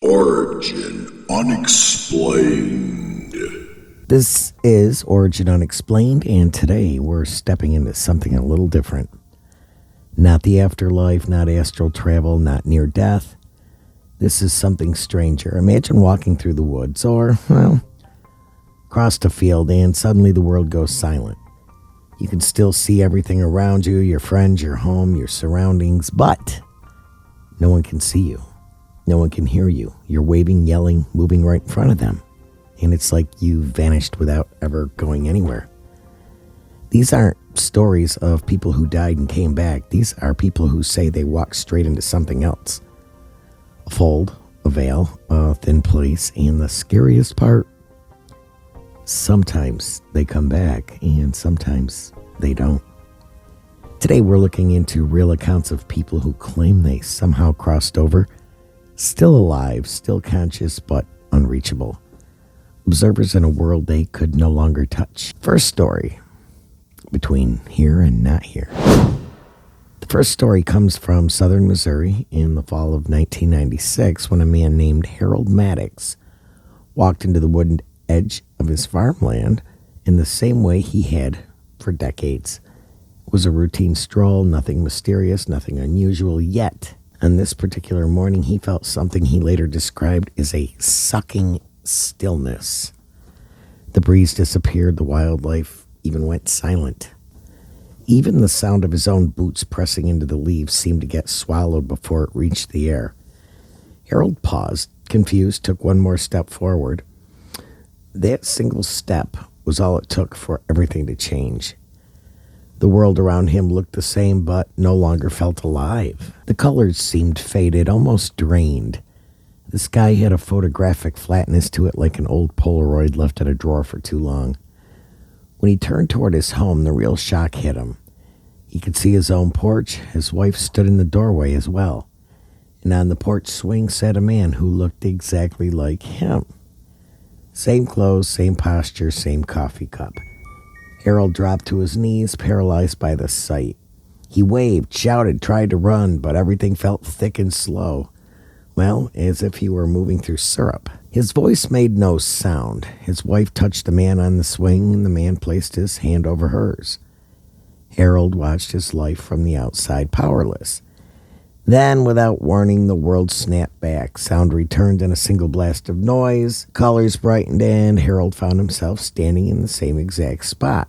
Origin Unexplained. This is Origin Unexplained, and today we're stepping into something a little different. Not the afterlife, not astral travel, not near death. This is something stranger. Imagine walking through the woods or, across a field and suddenly the world goes silent. You can still see everything around you, your friends, your home, your surroundings, but no one can see you. No one can hear you. You're waving, yelling, moving right in front of them. And it's like you vanished without ever going anywhere. These aren't stories of people who died and came back. These are people who say they walked straight into something else. A fold, a veil, a thin place, and the scariest part, sometimes they come back and sometimes they don't. Today we're looking into real accounts of people who claim they somehow crossed over, still alive, still conscious, but unreachable. Observers in a world they could no longer touch. First story, between here and not here. The first story comes from southern Missouri in the fall of 1996 when a man named Harold Maddox walked into the wooded edge of his farmland in the same way he had for decades. It was a routine stroll, nothing mysterious, nothing unusual, yet on this particular morning he felt something he later described as a sucking stillness. The breeze disappeared, the wildlife even went silent. Even the sound of his own boots pressing into the leaves seemed to get swallowed before it reached the air. Harold paused, confused, took one more step forward. That single step was all it took for everything to change. The world around him looked the same, but no longer felt alive. The colors seemed faded, almost drained. The sky had a photographic flatness to it, like an old Polaroid left in a drawer for too long. When he turned toward his home, the real shock hit him. He could see his own porch. His wife stood in the doorway as well. And on the porch swing sat a man who looked exactly like him. Same clothes, same posture, same coffee cup. Harold dropped to his knees, paralyzed by the sight. He waved, shouted, tried to run, but everything felt thick and slow. Well, as if he were moving through syrup. His voice made no sound. His wife touched the man on the swing, and the man placed his hand over hers. Harold watched his life from the outside, powerless. Then, without warning, the world snapped back. Sound returned in a single blast of noise. Colors brightened, and Harold found himself standing in the same exact spot.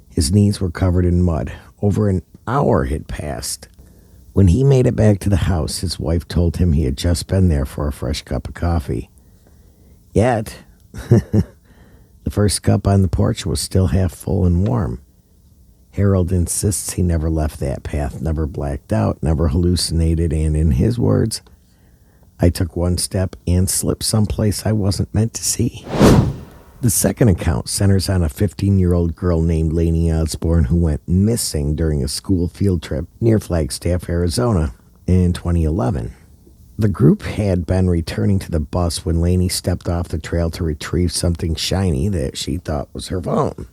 His knees were covered in mud. Over an hour had passed. When he made it back to the house, his wife told him he had just been there for a fresh cup of coffee. Yet, the first cup on the porch was still half full and warm. Harold insists he never left that path, never blacked out, never hallucinated, and in his words, I took one step and slipped someplace I wasn't meant to see. The second account centers on a 15-year-old girl named Lainey Osborne who went missing during a school field trip near Flagstaff, Arizona in 2011. The group had been returning to the bus when Lainey stepped off the trail to retrieve something shiny that she thought was her phone.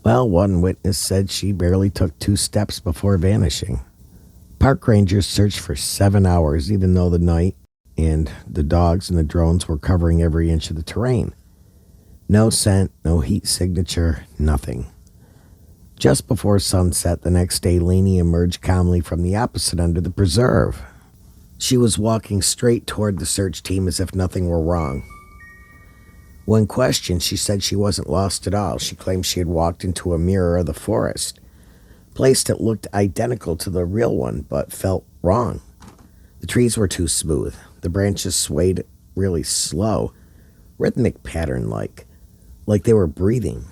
Well, one witness said she barely took 2 steps before vanishing. Park rangers searched for 7 hours, even though the night and the dogs and the drones were covering every inch of the terrain. No scent, no heat signature, nothing. Just before sunset the next day, Lainey emerged calmly from the opposite end of the preserve. She was walking straight toward the search team as if nothing were wrong. When questioned, she said she wasn't lost at all. She claimed she had walked into a mirror of the forest, place that looked identical to the real one, but felt wrong. The trees were too smooth. The branches swayed really slow, rhythmic pattern-like they were breathing.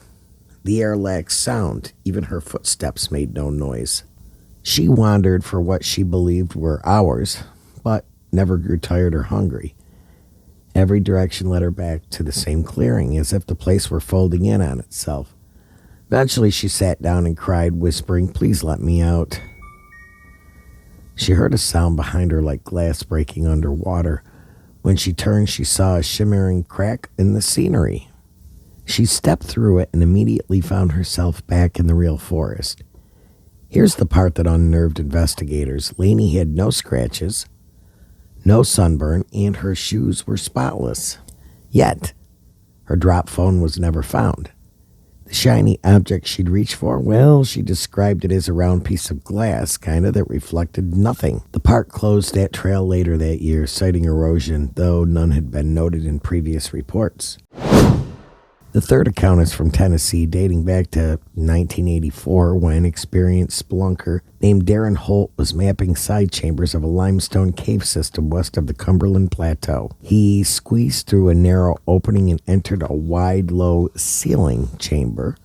The air lacked sound. Even her footsteps made no noise. She wandered for what she believed were hours, but never grew tired or hungry. Every direction led her back to the same clearing, as if the place were folding in on itself. Eventually she sat down and cried, whispering, "Please let me out." She heard a sound behind her like glass breaking underwater. When she turned, she saw a shimmering crack in the scenery. She stepped through it and immediately found herself back in the real forest. Here's the part that unnerved investigators. Lainey had no scratches, no sunburn, and her shoes were spotless. Yet, her drop phone was never found. The shiny object she'd reached for, well, she described it as a round piece of glass, that reflected nothing. The park closed that trail later that year, citing erosion, though none had been noted in previous reports. The third account is from Tennessee, dating back to 1984, when experienced spelunker named Darren Holt was mapping side chambers of a limestone cave system west of the Cumberland Plateau. He squeezed through a narrow opening and entered a wide, low ceiling chamber,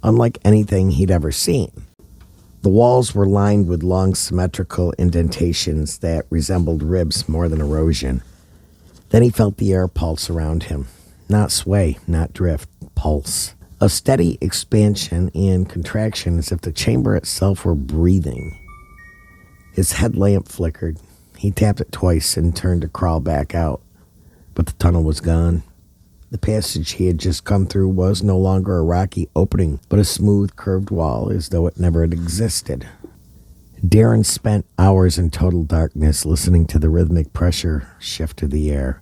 unlike anything he'd ever seen. The walls were lined with long, symmetrical indentations that resembled ribs more than erosion. Then he felt the air pulse around him. Not sway, not drift, pulse. A steady expansion and contraction as if the chamber itself were breathing. His headlamp flickered. He tapped it twice and turned to crawl back out. But the tunnel was gone. The passage he had just come through was no longer a rocky opening, but a smooth, curved wall, as though it never had existed. Darren spent hours in total darkness, listening to the rhythmic pressure shift of the air.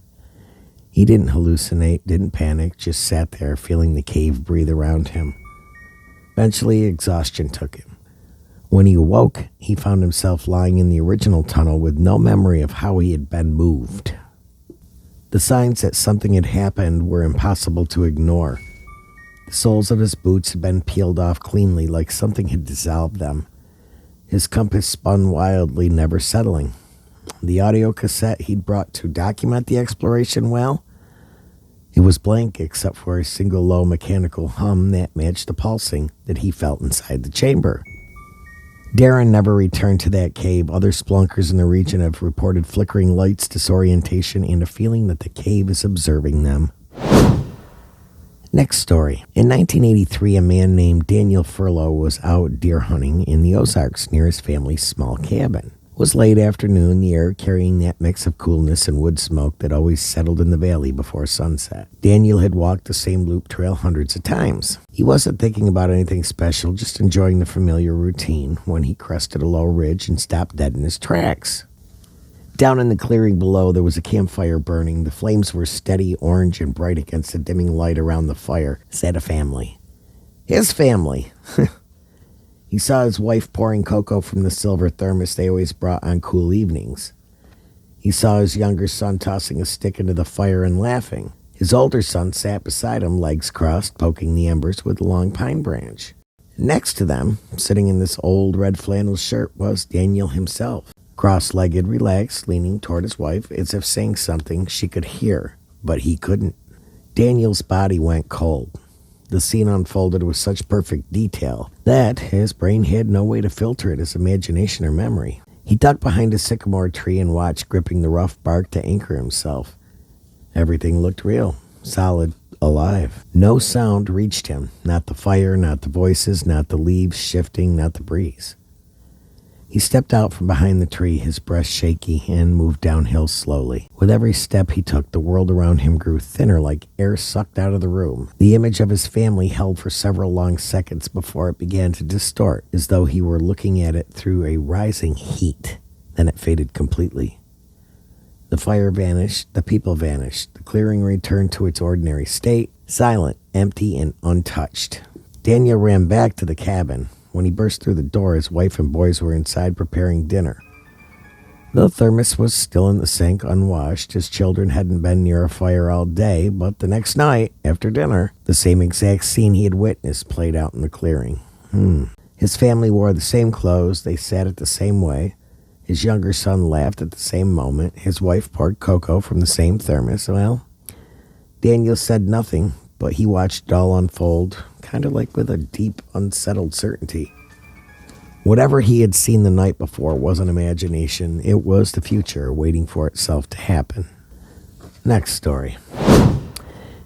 He didn't hallucinate, didn't panic, just sat there feeling the cave breathe around him. Eventually, exhaustion took him. When he awoke, he found himself lying in the original tunnel with no memory of how he had been moved. The signs that something had happened were impossible to ignore. The soles of his boots had been peeled off cleanly, like something had dissolved them. His compass spun wildly, never settling. The audio cassette he'd brought to document the exploration, well, it was blank except for a single low mechanical hum that matched the pulsing that he felt inside the chamber. Darren never returned to that cave. Other spelunkers in the region have reported flickering lights, disorientation, and a feeling that the cave is observing them. Next story. In 1983, a man named Daniel Furlow was out deer hunting in the Ozarks near his family's small cabin. It was late afternoon, the air carrying that mix of coolness and wood smoke that always settled in the valley before sunset. Daniel had walked the same loop trail hundreds of times. He wasn't thinking about anything special, just enjoying the familiar routine when he crested a low ridge and stopped dead in his tracks. Down in the clearing below, there was a campfire burning. The flames were steady, orange, and bright against the dimming light around the fire. Sat a family. His family. He saw his wife pouring cocoa from the silver thermos they always brought on cool evenings. He saw his younger son tossing a stick into the fire and laughing. His older son sat beside him, legs crossed, poking the embers with a long pine branch. Next to them, sitting in this old red flannel shirt, was Daniel himself, cross-legged, relaxed, leaning toward his wife as if saying something she could hear, but he couldn't. Daniel's body went cold. The scene unfolded with such perfect detail that his brain had no way to filter it as imagination or memory. He ducked behind a sycamore tree and watched, gripping the rough bark to anchor himself. Everything looked real, solid, alive. No sound reached him, not the fire, not the voices, not the leaves shifting, not the breeze. He stepped out from behind the tree, his breath shaky, and moved downhill slowly. With every step he took, the world around him grew thinner, like air sucked out of the room. The image of his family held for several long seconds before it began to distort, as though he were looking at it through a rising heat. Then it faded completely. The fire vanished, the people vanished. The clearing returned to its ordinary state, silent, empty, and untouched. Daniel ran back to the cabin. When he burst through the door, his wife and boys were inside preparing dinner. The thermos was still in the sink, unwashed. His children hadn't been near a fire all day, but the next night, after dinner, the same exact scene he had witnessed played out in the clearing. His family wore the same clothes. They sat it the same way. His younger son laughed at the same moment. His wife poured cocoa from the same thermos. Well, Daniel said nothing, but he watched it all unfold, kind of like with a deep, unsettled certainty. Whatever he had seen the night before wasn't imagination. It was the future waiting for itself to happen. Next story.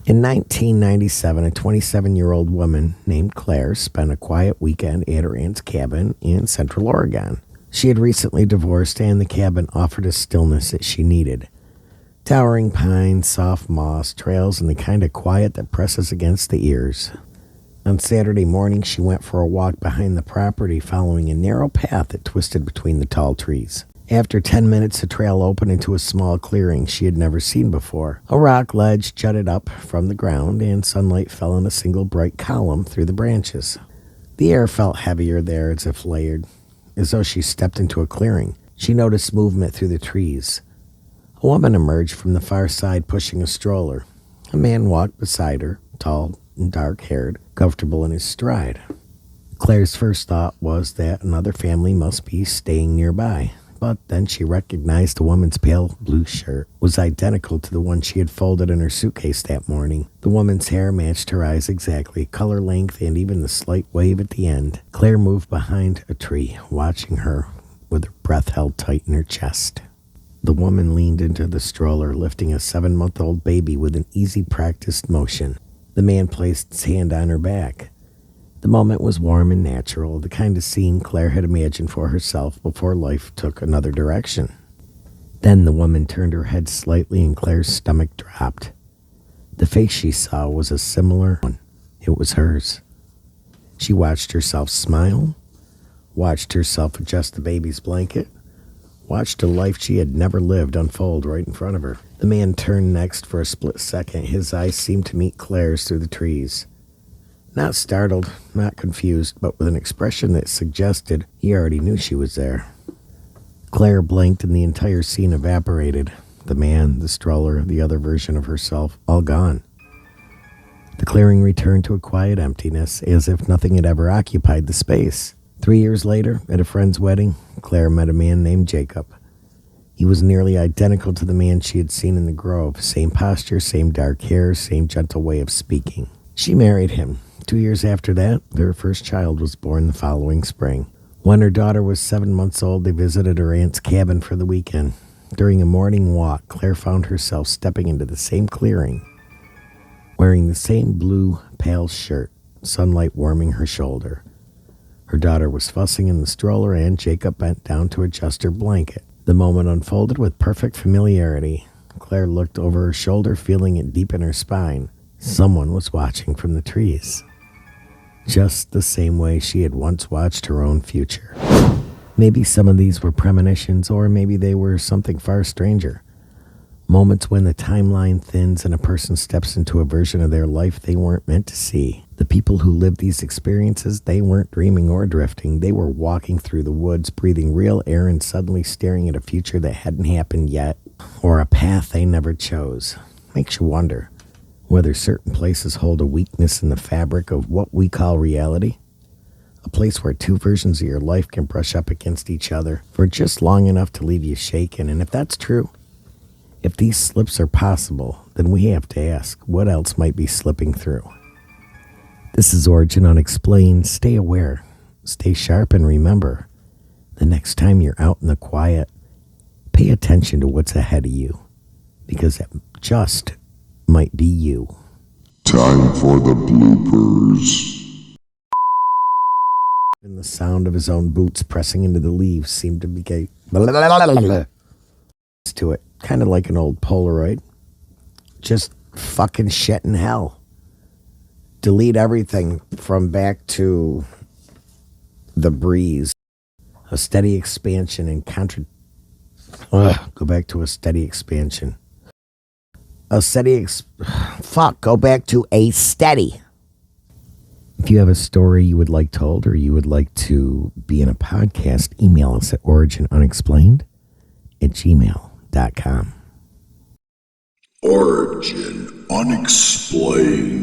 In 1997, a 27-year-old woman named Claire spent a quiet weekend at her aunt's cabin in Central Oregon. She had recently divorced, and the cabin offered a stillness that she needed. Towering pines, soft moss, trails, and the kind of quiet that presses against the ears. On Saturday morning, she went for a walk behind the property, following a narrow path that twisted between the tall trees. After 10 minutes, the trail opened into a small clearing she had never seen before. A rock ledge jutted up from the ground, and sunlight fell in a single bright column through the branches. The air felt heavier there, as if layered, as though she stepped into a clearing. She noticed movement through the trees. A woman emerged from the far side pushing a stroller. A man walked beside her, tall and dark-haired, comfortable in his stride. Claire's first thought was that another family must be staying nearby, but then she recognized the woman's pale blue shirt was identical to the one she had folded in her suitcase that morning. The woman's hair matched her eyes exactly, color, length, and even the slight wave at the end. Claire moved behind a tree, watching her with her breath held tight in her chest. The woman leaned into the stroller, lifting a 7-month-old baby with an easy, practiced motion. The man placed his hand on her back. The moment was warm and natural, the kind of scene Claire had imagined for herself before life took another direction. Then the woman turned her head slightly and Claire's stomach dropped. The face she saw was a similar one. It was hers. She watched herself smile, watched herself adjust the baby's blanket, watched a life she had never lived unfold right in front of her. The man turned next for a split second. His eyes seemed to meet Claire's through the trees. Not startled, not confused, but with an expression that suggested he already knew she was there. Claire blinked and the entire scene evaporated. The man, the stroller, the other version of herself, all gone. The clearing returned to a quiet emptiness, as if nothing had ever occupied the space. 3 years later, at a friend's wedding, Claire met a man named Jacob. He was nearly identical to the man she had seen in the grove. Same posture, same dark hair, same gentle way of speaking. She married him. 2 years after that, their first child was born the following spring. When her daughter was 7 months old, they visited her aunt's cabin for the weekend. During a morning walk, Claire found herself stepping into the same clearing, wearing the same blue, pale shirt, sunlight warming her shoulder. Her daughter was fussing in the stroller, and Jacob bent down to adjust her blanket. The moment unfolded with perfect familiarity. Claire looked over her shoulder, feeling it deep in her spine. Someone was watching from the trees, just the same way she had once watched her own future. Maybe some of these were premonitions, or maybe they were something far stranger. Moments when the timeline thins and a person steps into a version of their life they weren't meant to see. The people who lived these experiences, they weren't dreaming or drifting. They were walking through the woods, breathing real air and suddenly staring at a future that hadn't happened yet, or a path they never chose. Makes you wonder whether certain places hold a weakness in the fabric of what we call reality. A place where two versions of your life can brush up against each other for just long enough to leave you shaken. And if that's true, if these slips are possible, then we have to ask, what else might be slipping through? This is Origin Unexplained. Stay aware, stay sharp, and remember, the next time you're out in the quiet, pay attention to what's ahead of you, because it just might be you. Time for the bloopers. And the sound of his own boots pressing into the leaves seemed to be to it, kind of like an old Polaroid. Just fucking shit in hell. Delete everything from back to the breeze. A steady expansion and go back to a steady expansion. Go back to a steady. If you have a story you would like told or you would like to be in a podcast, email us at originunexplained@gmail.com. Origin Unexplained.